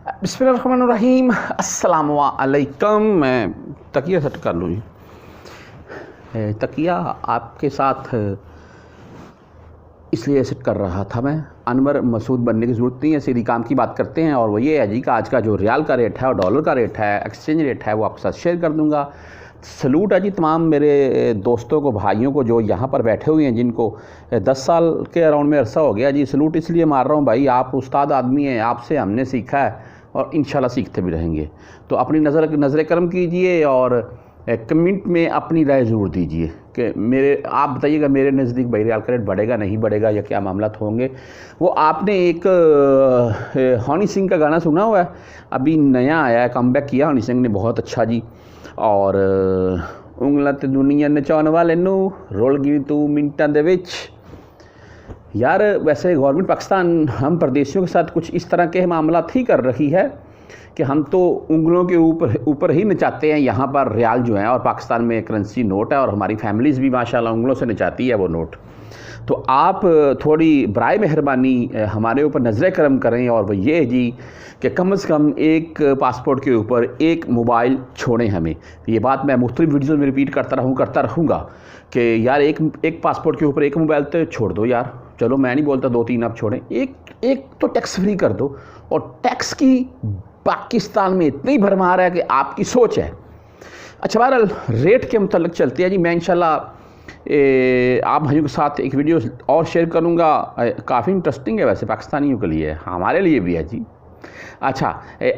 बिस्मिल्लाहिर्रहमानिर्रहीम। अस्सलाम वालेकुम। मैं तकिया सेट कर लूँ जी। तकिया आपके साथ इसलिए सेट कर रहा था मैं, अनवर मसूद बनने की ज़रूरत नहीं है, सीधी काम की बात करते हैं। और वो ये है जी कि आज का जो रियाल का रेट है और डॉलर का रेट है, एक्सचेंज रेट है, वो आपके साथ शेयर कर दूँगा। सलूट है जी तमाम मेरे दोस्तों को, भाइयों को जो यहाँ पर बैठे हुए हैं, जिनको 10 साल के अराउंड में अरसा हो गया जी। सलूट इसलिए मार रहा हूँ भाई, आप उस्ताद आदमी हैं, आपसे हमने सीखा है और इंशाल्लाह सीखते भी रहेंगे। तो अपनी नज़र करम कीजिए और कमेंट में अपनी राय ज़रूर दीजिए कि मेरे, आप बताइएगा मेरे नज़दीक भाई रियाल का रेट बढ़ेगा नहीं बढ़ेगा या क्या मामला होंगे। वो आपने एक हनी सिंह का गाना सुना हुआ है, अभी नया आया है, कमबैक किया हनी सिंह ने, बहुत अच्छा जी। और उंगलां ते दुनिया नचाउण वाले नू रुल गई तू मिनटां दे विच। यार वैसे गवर्नमेंट पाकिस्तान हम परदेशियों के साथ कुछ इस तरह के मामला ही कर रही है कि हम तो उंगलों के ऊपर ही नचाते हैं यहाँ पर रियाल जो है, और पाकिस्तान में करेंसी नोट है और हमारी फैमिलीज़ भी माशाल्लाह उंगलों से नचाती है वो नोट। तो आप थोड़ी बराए मेहरबानी हमारे ऊपर नज़र करम करें, और वो ये जी कि कम से कम एक पासपोर्ट के ऊपर एक मोबाइल छोड़ें हमें। ये बात मैं मुख्तलिफ वीडियोज़ में रिपीट करता रहूँगा कि यार एक पासपोर्ट के ऊपर एक मोबाइल तो छोड़ दो यार। चलो मैं नहीं बोलता 2-3 आप छोड़ें, एक तो टैक्स फ्री कर दो। और टैक्स की पाकिस्तान में इतनी भरमार है कि आपकी सोच है। अच्छा बहरहाल रेट के मुतल्लिक़ चलते हैं जी। मैं इंशाल्लाह आप भाइयों के साथ एक वीडियो और शेयर करूंगा, काफ़ी इंटरेस्टिंग है वैसे पाकिस्तानियों के लिए, हमारे लिए भी है जी। अच्छा,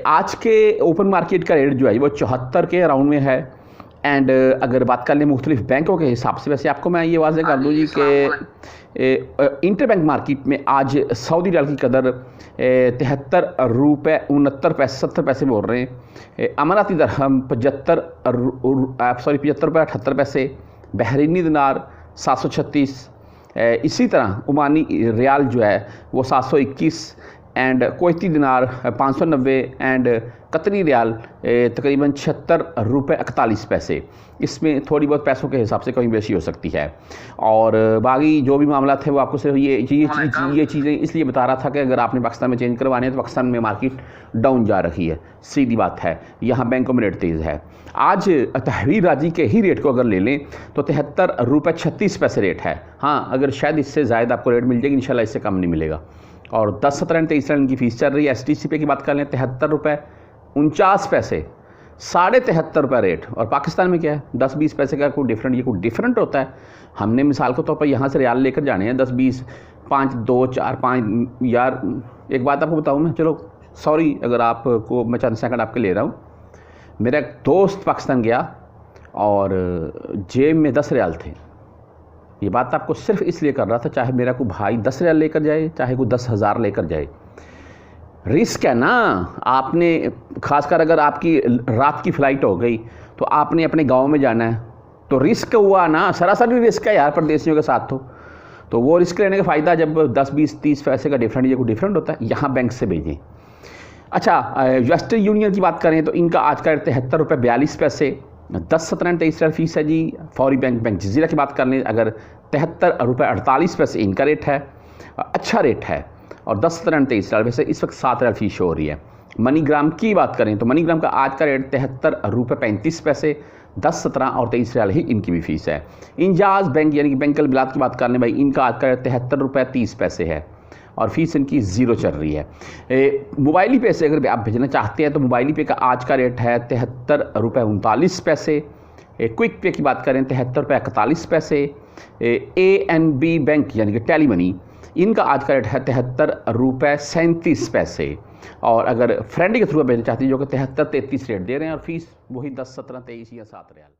आज के ओपन मार्केट का रेट जो है वो 74 के अराउंड में है। एंड अगर बात कर लें मुख्तलिफ बैंकों के हिसाब से, वैसे आपको मैं ये वाज़ेह कर दूँ जी कि इंटर बैंक मार्केट में आज सऊदी रियाल की कदर 73 रुपये 69 पैसे बोल रहे हैं। अमाराती दरहम 75 रुपये 78 बहरीनी दिनार 736, इसी तरह ओमानी रियाल जो है वो 721 एंड कोयती दिनार 590 एंड कतरी रियाल तकरीबन 76 रुपये 41 पैसे। इसमें थोड़ी बहुत पैसों के हिसाब से कहीं बेशी हो सकती है। और बाकी जो भी मामला थे वो आपको सिर्फ ये चीज़ें इसलिए बता रहा था कि अगर आपने पाकिस्तान में चेंज करवाने हैं तो पाकिस्तान में मार्केट डाउन जा रही है, सीधी बात है। यहाँ बैंकों में रेट तेज़ है। आज तहवीर राजी के ही रेट को अगर ले लें तो 73 रुपये 36 पैसे रेट है। हाँ, अगर शायद इससे ज़्यादा आपको रेट मिल जाएगी, इंशाल्लाह इससे कम नहीं मिलेगा। और 10, 17 एंड 23 रन की फ़ीस चल रही है। STC पे की बात कर लें 73 रुपये 49 पैसे, 73.5 रुपये रेट। और पाकिस्तान में क्या है, 10-20 पैसे का कोई डिफरेंट होता है। हमने मिसाल के तौर पर यहाँ से रियाल लेकर जाने हैं 10-20, 5, 2, 4, 5। यार एक बात आपको बताऊँ मैं, चलो सॉरी अगर आपको मैं चंद सेकंड आपके ले रहा हूँ। मेरा एक दोस्त पाकिस्तान गया और जेब में 10 रियाल थे। ये बात आपको सिर्फ इसलिए कर रहा था, चाहे मेरा कोई भाई 10 रियाल लेकर जाए, चाहे कोई 10,000 लेकर जाए, रिस्क है ना। आपने खासकर अगर आपकी रात की फ़्लाइट हो गई तो आपने अपने गांव में जाना है, तो रिस्क हुआ ना, सरासर रिस्क है यार परदेशियों के साथ। तो वो रिस्क लेने का फ़ायदा जब 10-20-30 पैसे का डिफरेंट होता है, यहाँ बैंक से भेजें। अच्छा, वेस्टर्न यूनियन की बात करें तो इनका आज का 73 रुपये 42 पैसे, 10, 17 एंड 23 फीस है जी। फौरी बैंक जजीरा की बात कर लें अगर 73 रुपये 48 पैसे इनका रेट है, अच्छा रेट है। और 10, 17 एंड 23 वैसे इस वक्त 7 रियाल फीस हो रही है। मनीग्राम की बात करें तो मनीग्राम का आज का रेट 73 रुपये 35 पैसे, 10, 17 और 23 रियाल ही इनकी भी फीस है। इंजाज बैंक यानी कि बैंक अल बिलाद की बात कर लें भाई, इनका आज का रेट 73 रुपये 30 पैसे है और फीस इनकी 0 चल रही है। मोबाइली पे से अगर आप भेजना चाहते हैं तो मोबाइली पे का आज का रेट है 73 रुपये 39 पैसे। क्विक पे की बात करें 73 रुपये 41 पैसे। ANB बैंक यानी कि टेली मनी, इनका आज का रेट है 73 रुपये 37 पैसे। और अगर फ्रेंड के थ्रू भेजना चाहती है जो कि 73-33 रेट दे रहे हैं और फीस वही 10, 17, 23 या 7 रियाल।